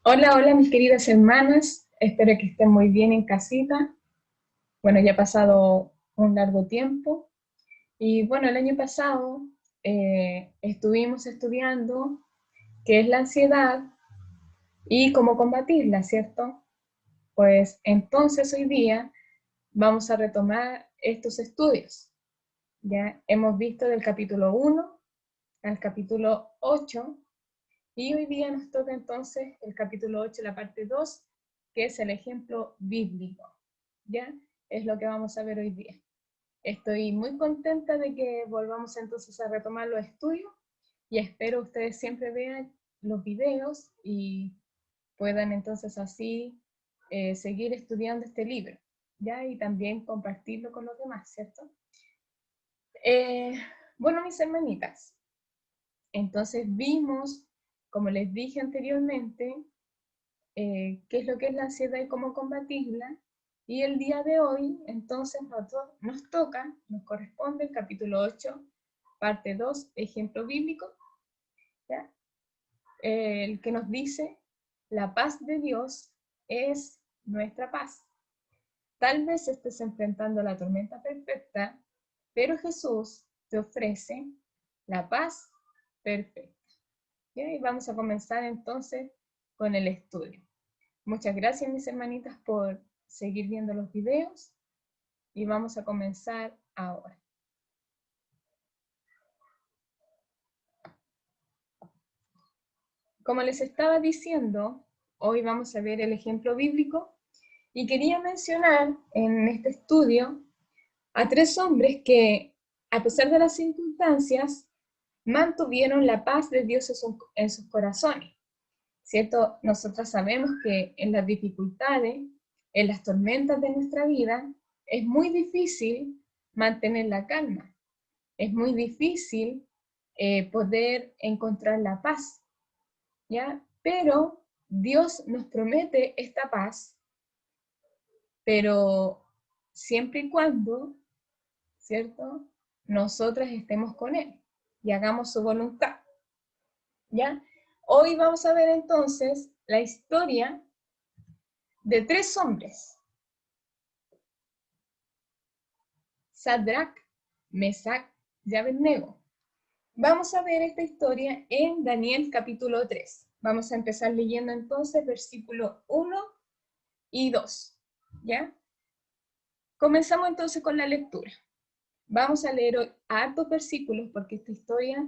Hola, hola mis queridas hermanas, espero que estén muy bien en casita. Bueno, ya ha pasado un largo tiempo y bueno, el año pasado estuvimos estudiando qué es la ansiedad y cómo combatirla, ¿cierto? Pues entonces hoy día vamos a retomar estos estudios. Ya hemos visto del capítulo 1 al capítulo 8. Y hoy día nos toca entonces el capítulo 8, la parte 2, que es el ejemplo bíblico. ¿Ya? Es lo que vamos a ver hoy día. Estoy muy contenta de que volvamos entonces a retomar los estudios y espero ustedes siempre vean los videos y puedan entonces así seguir estudiando este libro, ¿ya? Y también compartirlo con los demás, ¿cierto? Eh, bueno, mis hermanitas, entonces vimos, como les dije anteriormente, qué es lo que es la ansiedad y cómo combatirla. Y el día de hoy, entonces, nos toca, nos corresponde el capítulo 8, parte 2, ejemplo bíblico, ¿ya? El que nos dice, la paz de Dios es nuestra paz. Tal vez estés enfrentando la tormenta perfecta, pero Jesús te ofrece la paz perfecta. ¿Ya? Y vamos a comenzar entonces con el estudio. Muchas gracias, mis hermanitas, por seguir viendo los videos y vamos a comenzar ahora. Como les estaba diciendo, hoy vamos a ver el ejemplo bíblico y quería mencionar en este estudio a tres hombres que, a pesar de las circunstancias, mantuvieron la paz de Dios en sus corazones. ¿Cierto? Nosotros sabemos que en las dificultades, en las tormentas de nuestra vida, es muy difícil mantener la calma, es muy difícil poder encontrar la paz, ¿ya? Pero Dios nos promete esta paz, pero siempre y cuando, ¿cierto? Nosotras estemos con Él y hagamos su voluntad, ¿ya? Hoy vamos a ver entonces la historia de tres hombres, Sadrach, Mesach y Abednego. Vamos a ver esta historia en Daniel capítulo 3. Vamos a empezar leyendo entonces versículo 1 y 2. ¿Ya? Comenzamos entonces con la lectura. Vamos a leer hoy hartos versículos porque esta historia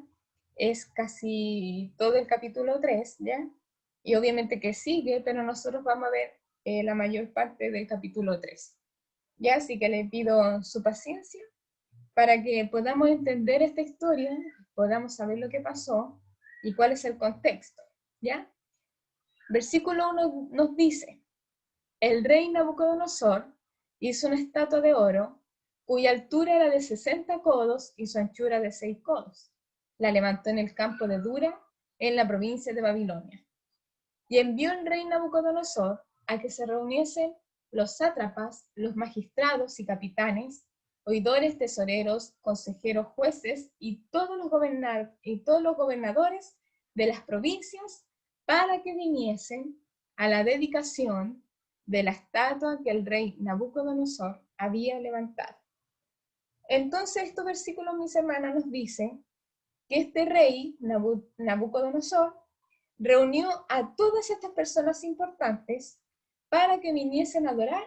es casi todo el capítulo 3, ¿ya? Y obviamente que sigue, pero nosotros vamos a ver la mayor parte del capítulo 3. ¿Ya? Así que les pido su paciencia para que podamos entender esta historia, podamos saber lo que pasó y cuál es el contexto, ¿ya? Versículo 1 nos dice, el rey Nabucodonosor hizo una estatua de oro cuya altura era de 60 codos y su anchura de 6 codos. La levantó en el campo de Dura, en la provincia de Babilonia. Y envió el rey Nabucodonosor a que se reuniesen los sátrapas, los magistrados y capitanes, oidores, tesoreros, consejeros, jueces y todos los gobernadores de las provincias para que viniesen a la dedicación de la estatua que el rey Nabucodonosor había levantado. Entonces estos versículos, mis hermanas, nos dicen que este rey, Nabucodonosor, reunió a todas estas personas importantes para que viniesen a adorar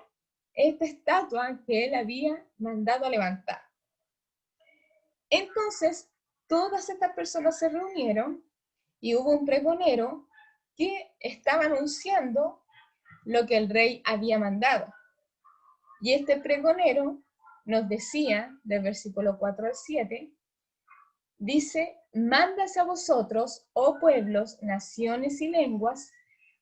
esta estatua que él había mandado a levantar. Entonces, todas estas personas se reunieron y hubo un pregonero que estaba anunciando lo que el rey había mandado. Y este pregonero nos decía, del versículo 4 al 7, dice, mándase a vosotros, oh pueblos, naciones y lenguas,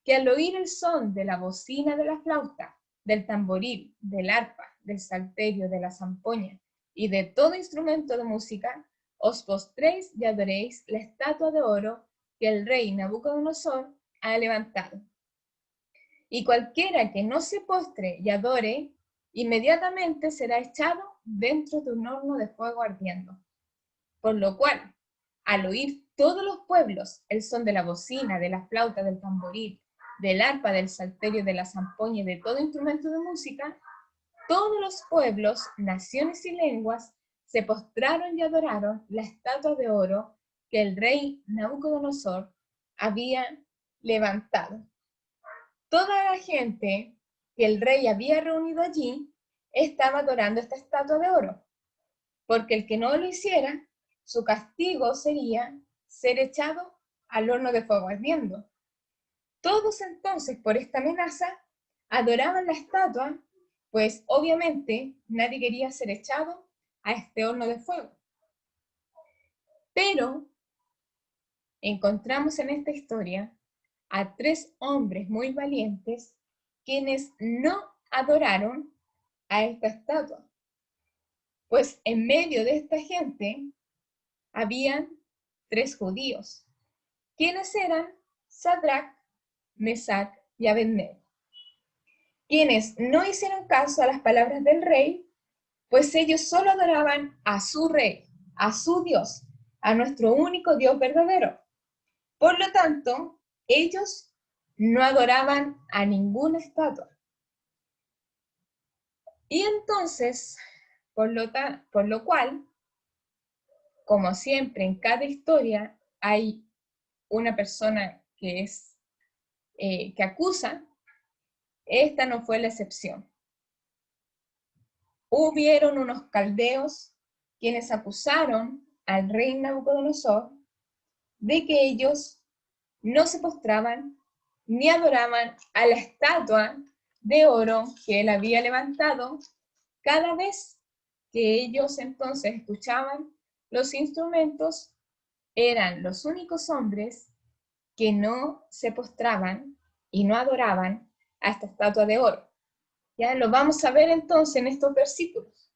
que al oír el son de la bocina de la flauta, del tamboril, del arpa, del salterio, de la zampoña y de todo instrumento de música, os postréis y adoréis la estatua de oro que el rey Nabucodonosor ha levantado. Y cualquiera que no se postre y adore, inmediatamente será echado dentro de un horno de fuego ardiendo. Por lo cual, al oír todos los pueblos el son de la bocina, de la flauta, del tamboril, del arpa, del salterio, de la zampoña y de todo instrumento de música, todos los pueblos, naciones y lenguas se postraron y adoraron la estatua de oro que el rey Nabucodonosor había levantado. Toda la gente que el rey había reunido allí estaba adorando esta estatua de oro, porque el que no lo hiciera, su castigo sería ser echado al horno de fuego ardiendo. Todos entonces, por esta amenaza, adoraban la estatua, pues obviamente nadie quería ser echado a este horno de fuego. Pero encontramos en esta historia a 3 hombres muy valientes quienes no adoraron a esta estatua. Pues en medio de esta gente habían 3 judíos, quienes eran Sadrac, Mesac y Abednego, quienes no hicieron caso a las palabras del rey, pues ellos solo adoraban a su rey, a su Dios, a nuestro único Dios verdadero. Por lo tanto, ellos no adoraban a ninguna estatua. Y entonces, por lo cual, como siempre en cada historia, hay una persona que acusa. Esta no fue la excepción. Hubieron unos caldeos quienes acusaron al rey Nabucodonosor de que ellos no se postraban ni adoraban a la estatua de oro que él había levantado cada vez que ellos entonces escuchaban los instrumentos. Eran los únicos hombres que no se postraban y no adoraban a esta estatua de oro. Ya lo vamos a ver entonces en estos versículos.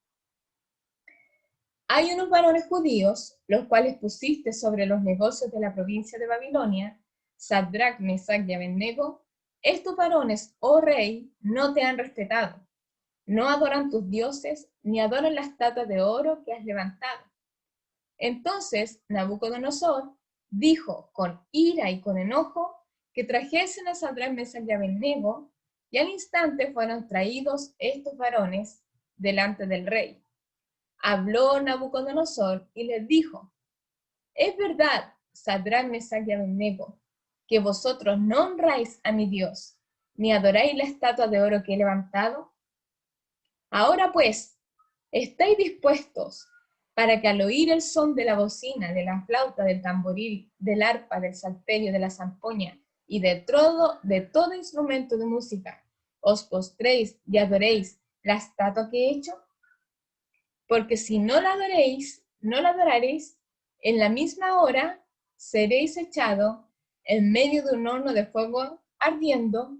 Hay unos varones judíos, los cuales pusiste sobre los negocios de la provincia de Babilonia, Sadrac, Mesac y Abednego. Estos varones, oh rey, no te han respetado. No adoran tus dioses, ni adoran la estatua de oro que has levantado. Entonces Nabucodonosor dijo con ira y con enojo que trajesen a Sadrac, Mesac y Abednego, y al instante fueron traídos estos varones delante del rey. Habló Nabucodonosor y les dijo: es verdad, Sadrac, Mesac y Abednego, que vosotros no honráis a mi Dios, ni adoráis la estatua de oro que he levantado. Ahora pues, ¿estáis dispuestos para que al oír el son de la bocina, de la flauta, del tamboril, del arpa, del salterio, de la zampoña y de todo instrumento de música, os postréis y adoréis la estatua que he hecho? Porque si no la adoraréis, en la misma hora seréis echado en medio de un horno de fuego ardiendo.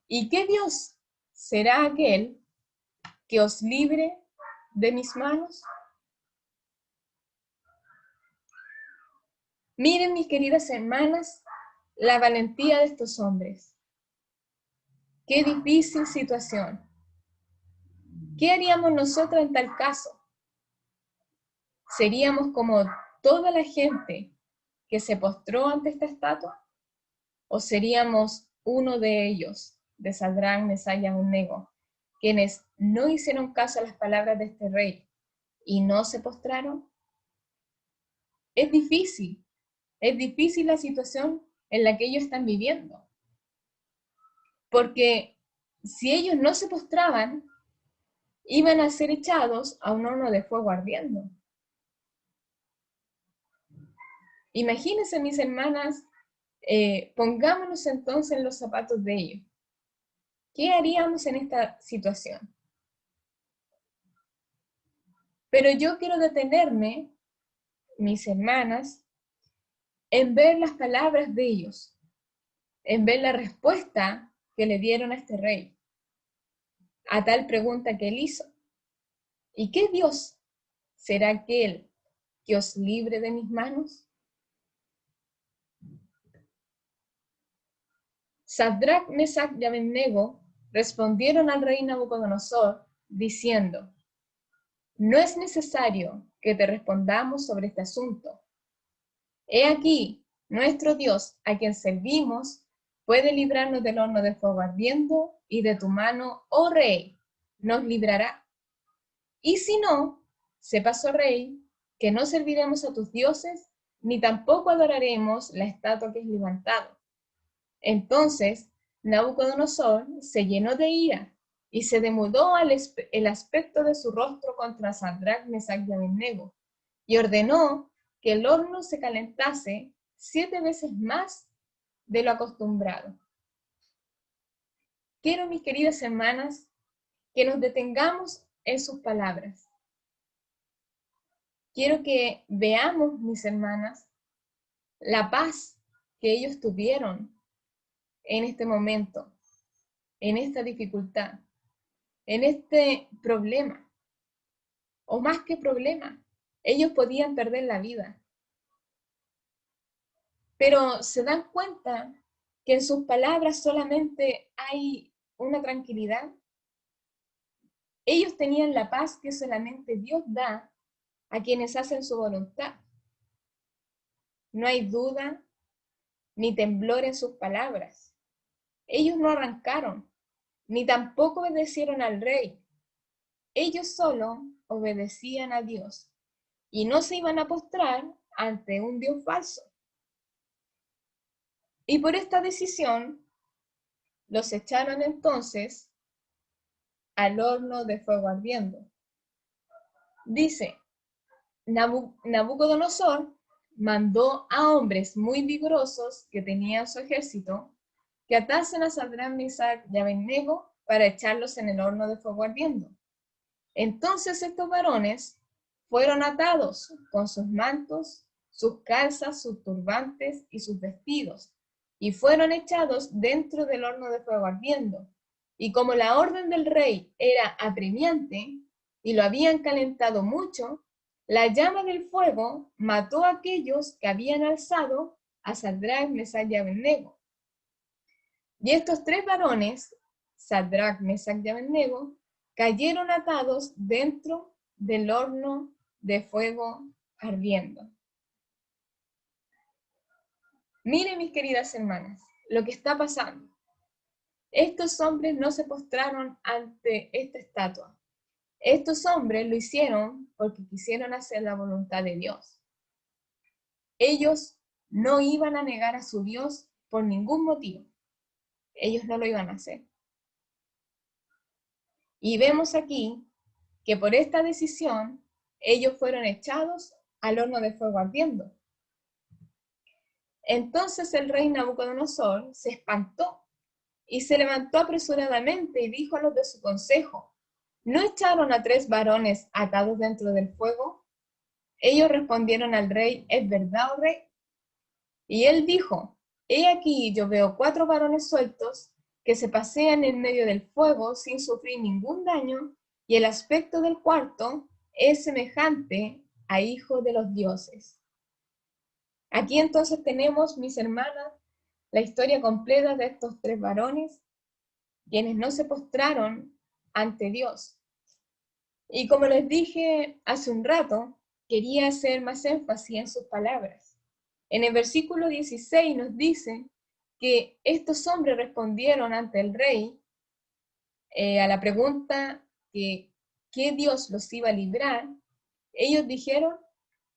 ¿Y qué Dios será aquel que os libre de mis manos? Miren, mis queridas hermanas, la valentía de estos hombres. Qué difícil situación. ¿Qué haríamos nosotros en tal caso? ¿Seríamos como toda la gente que se postró ante esta estatua? ¿O seríamos uno de ellos, de Sadrac, Mesac y Abednego, quienes no hicieron caso a las palabras de este rey y no se postraron? Es difícil la situación en la que ellos están viviendo. Porque si ellos no se postraban, iban a ser echados a un horno de fuego ardiendo. Imagínense, mis hermanas, pongámonos entonces en los zapatos de ellos. ¿Qué haríamos en esta situación? Pero yo quiero detenerme, mis hermanas, en ver las palabras de ellos, en ver la respuesta que le dieron a este rey, a tal pregunta que él hizo. ¿Y qué Dios será aquel que os libre de mis manos? Sadrac, Mesac y Abednego respondieron al rey Nabucodonosor diciendo: no es necesario que te respondamos sobre este asunto. He aquí, nuestro Dios, a quien servimos, puede librarnos del horno de fuego ardiendo, y de tu mano, oh rey, nos librará. Y si no, sepas, oh rey, que no serviremos a tus dioses, ni tampoco adoraremos la estatua que es levantado. Entonces Nabucodonosor se llenó de ira y se demudó el aspecto de su rostro contra Sadrach, Mesach y Abednego, y ordenó que el horno se calentase 7 veces más de lo acostumbrado. Quiero, mis queridas hermanas, que nos detengamos en sus palabras. Quiero que veamos, mis hermanas, la paz que ellos tuvieron en este momento, en esta dificultad, en este problema, o más que problema. Ellos podían perder la vida, pero se dan cuenta que en sus palabras solamente hay una tranquilidad. Ellos tenían la paz que solamente Dios da a quienes hacen su voluntad. No hay duda ni temblor en sus palabras. Ellos no arrancaron, ni tampoco obedecieron al rey. Ellos solo obedecían a Dios y no se iban a postrar ante un Dios falso. Y por esta decisión los echaron entonces al horno de fuego ardiendo. Dice, Nabucodonosor mandó a hombres muy vigorosos que tenían su ejército que atasen a Sadrach, Mesach y Abednego para echarlos en el horno de fuego ardiendo. Entonces estos varones fueron atados con sus mantos, sus calzas, sus turbantes y sus vestidos, y fueron echados dentro del horno de fuego ardiendo. Y como la orden del rey era apremiante, y lo habían calentado mucho, la llama del fuego mató a aquellos que habían alzado a Sadrach, Mesach y Abednego. Y estos 3 varones, Sadrach, Mesach y Abednego, cayeron atados dentro del horno de fuego ardiendo. Miren, mis queridas hermanas, lo que está pasando. Estos hombres no se postraron ante esta estatua. Estos hombres lo hicieron porque quisieron hacer la voluntad de Dios. Ellos no iban a negar a su Dios por ningún motivo. Ellos no lo iban a hacer. Y vemos aquí que por esta decisión ellos fueron echados al horno de fuego ardiendo. Entonces el rey Nabucodonosor se espantó y se levantó apresuradamente y dijo a los de su consejo, ¿no echaron a 3 varones atados dentro del fuego? Ellos respondieron al rey, ¿es verdad, oh rey? Y él dijo, he aquí yo veo 4 varones sueltos que se pasean en medio del fuego sin sufrir ningún daño, y el aspecto del cuarto es semejante a hijo de los dioses. Aquí entonces tenemos, mis hermanas, la historia completa de estos 3 varones, quienes no se postraron ante Dios. Y como les dije hace un rato, quería hacer más énfasis en sus palabras. En el versículo 16 nos dice que estos hombres respondieron ante el rey a la pregunta que ¿qué Dios los iba a librar? Ellos dijeron,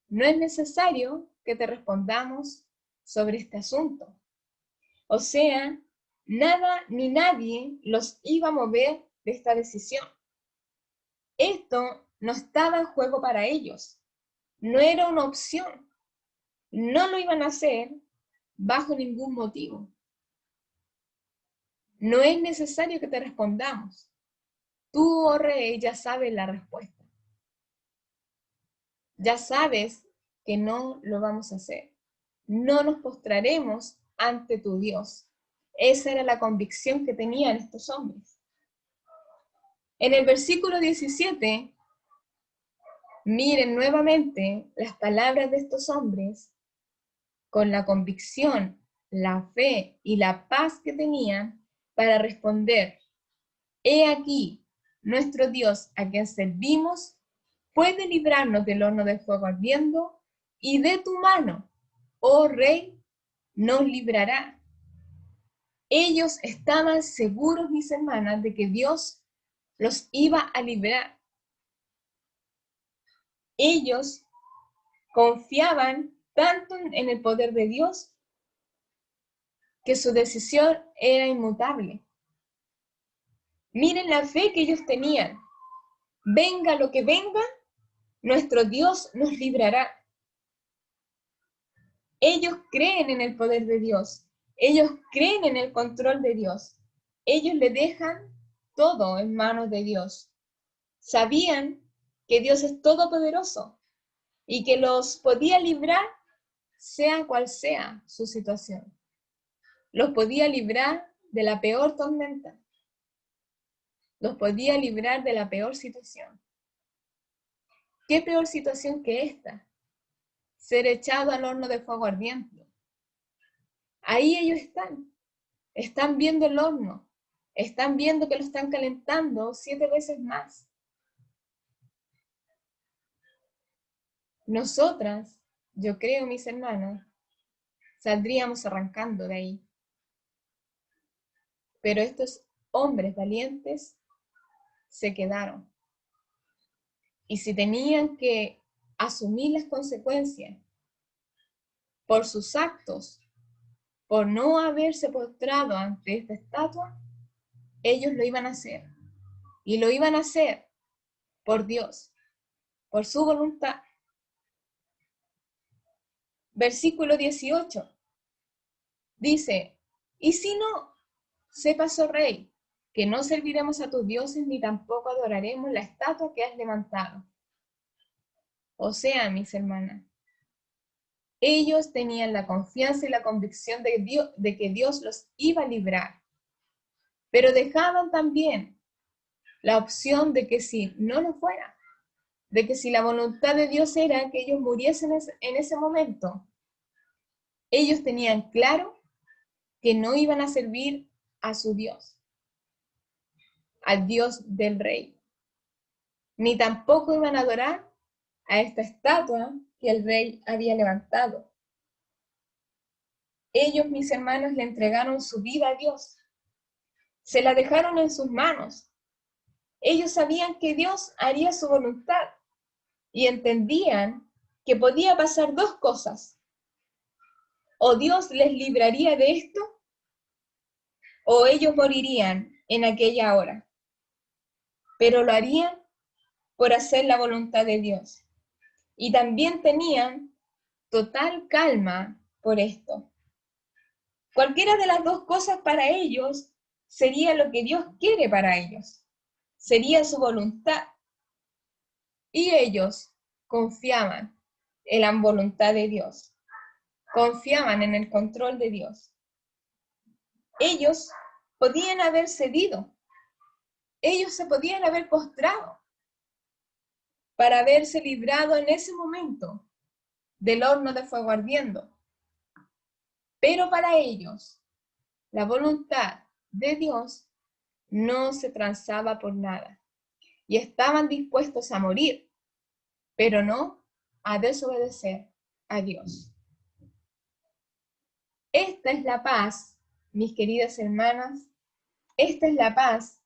no es necesario que te respondamos sobre este asunto. O sea, nada ni nadie los iba a mover de esta decisión. Esto no estaba en juego para ellos, no era una opción, no lo iban a hacer bajo ningún motivo. No es necesario que te respondamos. Tú, oh rey, ya sabes la respuesta. Ya sabes que no lo vamos a hacer. No nos postraremos ante tu Dios. Esa era la convicción que tenían estos hombres. En el versículo 17, miren nuevamente las palabras de estos hombres con la convicción, la fe y la paz que tenían para responder, he aquí, nuestro Dios a quien servimos puede librarnos del horno de fuego ardiendo, y de tu mano, oh rey, nos librará. Ellos estaban seguros, mis hermanas, de que Dios los iba a librar. Ellos confiaban tanto en el poder de Dios que su decisión era inmutable. Miren la fe que ellos tenían. Venga lo que venga, nuestro Dios nos librará. Ellos creen en el poder de Dios. Ellos creen en el control de Dios. Ellos le dejan todo en manos de Dios. Sabían que Dios es todopoderoso y que los podía librar sea cual sea su situación. Los podía librar de la peor tormenta. Los podía librar de la peor situación. ¿Qué peor situación que esta? Ser echado al horno de fuego ardiente. Ahí ellos están viendo el horno, están viendo que lo están calentando 7 veces más. Nosotras, yo creo, mis hermanas, saldríamos arrancando de ahí. Pero estos hombres valientes se quedaron. Y si tenían que asumir las consecuencias por sus actos, por no haberse postrado ante esta estatua, ellos lo iban a hacer. Y lo iban a hacer por Dios, por su voluntad. Versículo 18 dice, y si no, sepas, oh rey, que no serviremos a tus dioses ni tampoco adoraremos la estatua que has levantado. O sea, mis hermanas, ellos tenían la confianza y la convicción de que Dios los iba a librar, pero dejaban también la opción de que si no lo fuera, de que si la voluntad de Dios era que ellos muriesen en ese momento, ellos tenían claro que no iban a servir a su Dios, al Dios del rey, ni tampoco iban a adorar a esta estatua que el rey había levantado. Ellos, mis hermanos, le entregaron su vida a Dios, se la dejaron en sus manos. Ellos sabían que Dios haría su voluntad y entendían que podía pasar dos cosas. O Dios les libraría de esto, o ellos morirían en aquella hora. Pero lo harían por hacer la voluntad de Dios. Y también tenían total calma por esto. Cualquiera de las dos cosas para ellos sería lo que Dios quiere para ellos. Sería su voluntad. Y ellos confiaban en la voluntad de Dios. Confiaban en el control de Dios. Ellos podían haber cedido. Ellos se podían haber postrado para haberse librado en ese momento del horno de fuego ardiendo. Pero para ellos, la voluntad de Dios no se transaba por nada. Y estaban dispuestos a morir, pero no a desobedecer a Dios. Esta es la paz, mis queridas hermanas, esta es la paz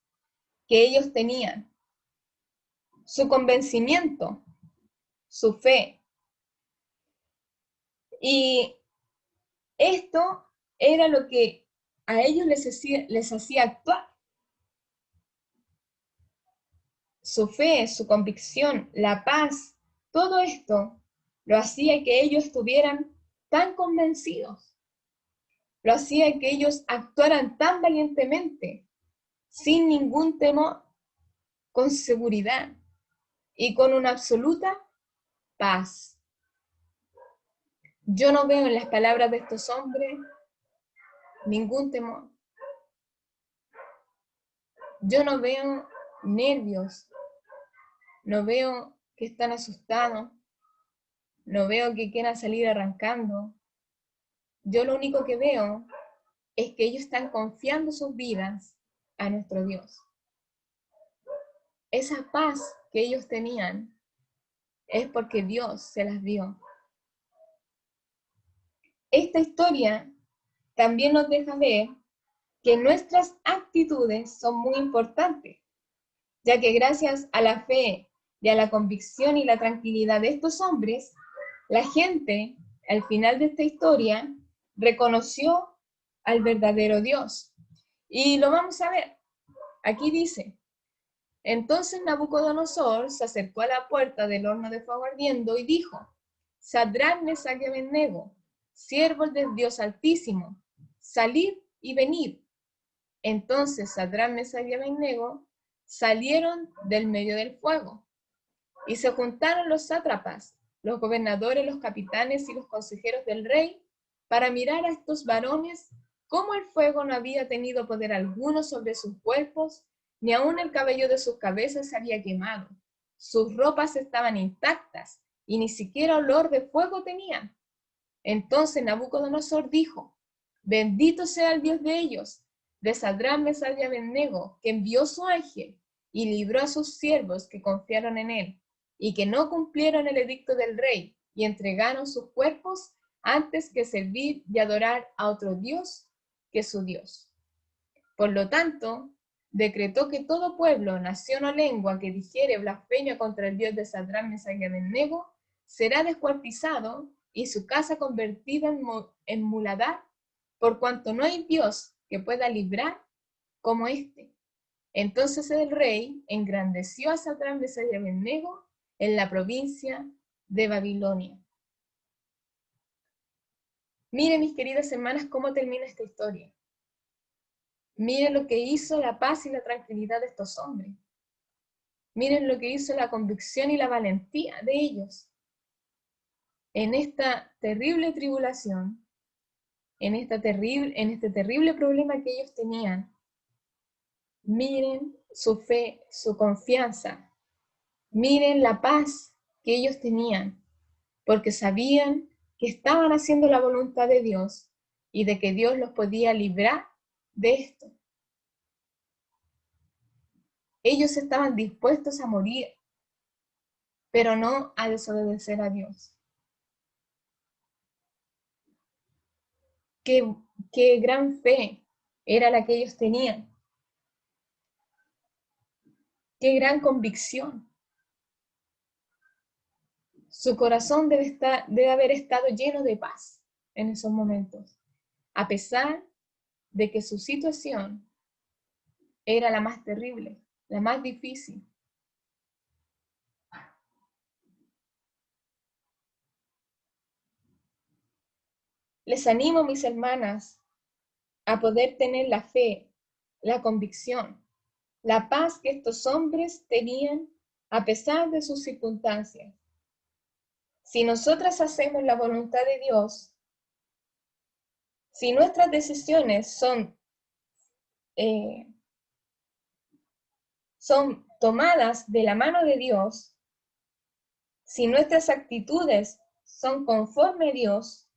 que ellos tenían. Su convencimiento, su fe. Y esto era lo que a ellos les hacía actuar. Su fe, su convicción, la paz, todo esto lo hacía que ellos estuvieran tan convencidos. Lo hacía que ellos actuaran tan valientemente, sin ningún temor, con seguridad y con una absoluta paz. Yo no veo en las palabras de estos hombres ningún temor. Yo no veo nervios, no veo que están asustados, no veo que quieran salir arrancando. Yo lo único que veo es que ellos están confiando sus vidas a nuestro Dios. Esa paz que ellos tenían es porque Dios se las dio. Esta historia también nos deja ver que nuestras actitudes son muy importantes, ya que gracias a la fe y a la convicción y la tranquilidad de estos hombres, la gente, al final de esta historia, reconoció al verdadero Dios. Y lo vamos a ver. Aquí dice: entonces Nabucodonosor se acercó a la puerta del horno de fuego ardiendo y dijo: Sadrach, Mesach y Abednego, siervos del Dios Altísimo, salid y venid. Entonces Sadrach, Mesach y Abednego salieron del medio del fuego, y se juntaron los sátrapas, los gobernadores, los capitanes y los consejeros del rey, para mirar a estos varones, cómo el fuego no había tenido poder alguno sobre sus cuerpos, ni aun el cabello de sus cabezas se había quemado. Sus ropas estaban intactas, y ni siquiera olor de fuego tenían. Entonces Nabucodonosor dijo: bendito sea el Dios de ellos, de Sadrach, Mesach y Abednego, que envió su ángel y libró a sus siervos que confiaron en él, y que no cumplieron el edicto del rey, y entregaron sus cuerpos antes que servir y adorar a otro Dios que su Dios. Por lo tanto, decretó que todo pueblo, nación o lengua que dijere blasfemia contra el Dios de Sadrach, Mesach y Abednego será descuartizado y su casa convertida en muladar, por cuanto no hay Dios que pueda librar como este. Entonces el rey engrandeció a Sadrach, Mesach y Abednego en la provincia de Babilonia. Miren, mis queridas hermanas, cómo termina esta historia. Miren lo que hizo la paz y la tranquilidad de estos hombres. Miren lo que hizo la convicción y la valentía de ellos. En esta terrible tribulación, en este terrible problema que ellos tenían, miren su fe, su confianza. Miren la paz que ellos tenían, porque sabían que estaban haciendo la voluntad de Dios y de que Dios los podía librar de esto. Ellos estaban dispuestos a morir, pero no a desobedecer a Dios. Qué gran fe era la que ellos tenían. Qué gran convicción. Su corazón debe haber estado lleno de paz en esos momentos, a pesar de que su situación era la más terrible, la más difícil. Les animo, mis hermanas, a poder tener la fe, la convicción, la paz que estos hombres tenían a pesar de sus circunstancias. Si nosotras hacemos la voluntad de Dios, si nuestras decisiones son tomadas de la mano de Dios, si nuestras actitudes son conforme a Dios,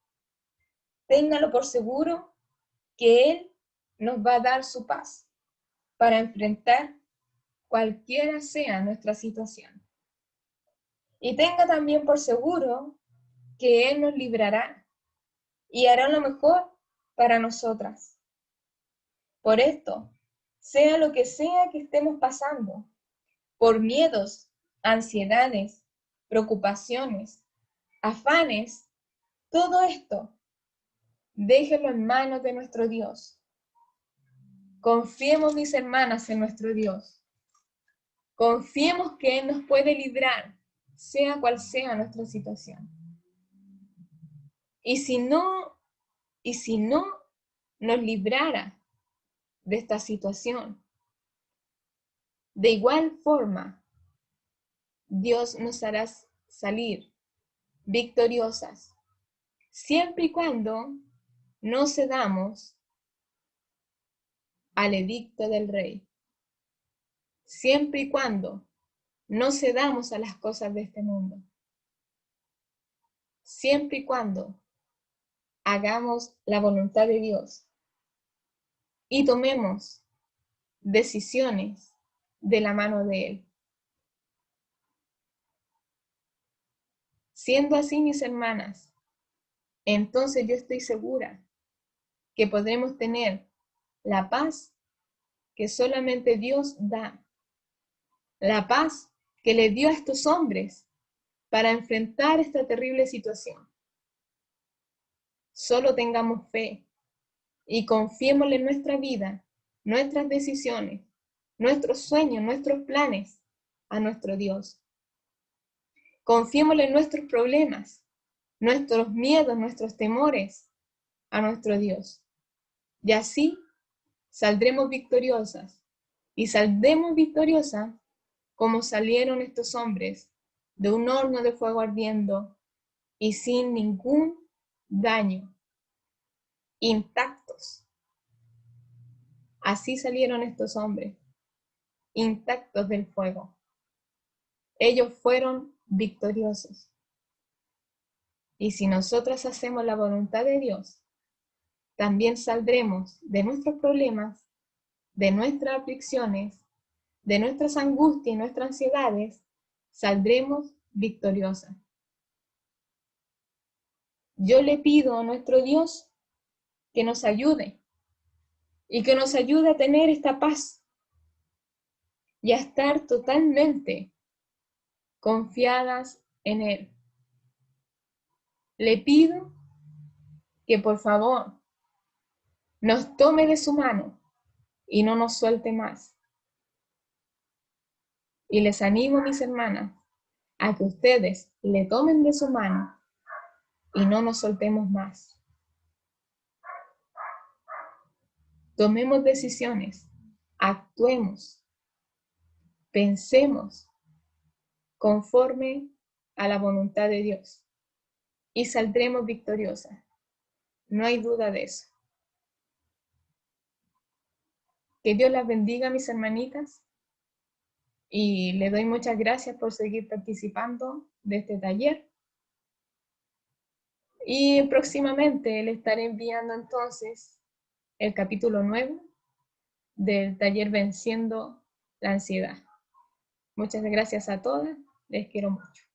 ténganlo por seguro que Él nos va a dar su paz para enfrentar cualquiera sea nuestra situación. Y tenga también por seguro que Él nos librará y hará lo mejor para nosotras. Por esto, sea lo que sea que estemos pasando, por miedos, ansiedades, preocupaciones, afanes, todo esto, déjenlo en manos de nuestro Dios. Confiemos, mis hermanas, en nuestro Dios. Confiemos que Él nos puede librar, sea cual sea nuestra situación. Y si no nos librara de esta situación, de igual forma, Dios nos hará salir victoriosas, siempre y cuando no cedamos al edicto del rey, siempre y cuando no cedamos a las cosas de este mundo, siempre y cuando hagamos la voluntad de Dios y tomemos decisiones de la mano de Él. Siendo así, mis hermanas, entonces yo estoy segura que podremos tener la paz que solamente Dios da, la paz que le dio a estos hombres para enfrentar esta terrible situación. Solo tengamos fe y confiémosle en nuestra vida, nuestras decisiones, nuestros sueños, nuestros planes a nuestro Dios. Confiémosle en nuestros problemas, nuestros miedos, nuestros temores a nuestro Dios. Y así saldremos victoriosas. Y saldremos victoriosas como salieron estos hombres de un horno de fuego ardiendo y sin ningún daño, intactos. Así salieron estos hombres, intactos del fuego. Ellos fueron victoriosos. Y si nosotras hacemos la voluntad de Dios, también saldremos de nuestros problemas, de nuestras aflicciones, de nuestras angustias y nuestras ansiedades, saldremos victoriosas. Yo le pido a nuestro Dios que nos ayude y que nos ayude a tener esta paz y a estar totalmente confiadas en Él. Le pido que por favor nos tome de su mano y no nos suelte más. Y les animo, mis hermanas, a que ustedes le tomen de su mano y no nos soltemos más. Tomemos decisiones, actuemos, pensemos conforme a la voluntad de Dios y saldremos victoriosas. No hay duda de eso. Que Dios las bendiga, mis hermanitas, y le doy muchas gracias por seguir participando de este taller. Y próximamente le estaré enviando entonces el capítulo 9 del taller Venciendo la Ansiedad. Muchas gracias a todas, les quiero mucho.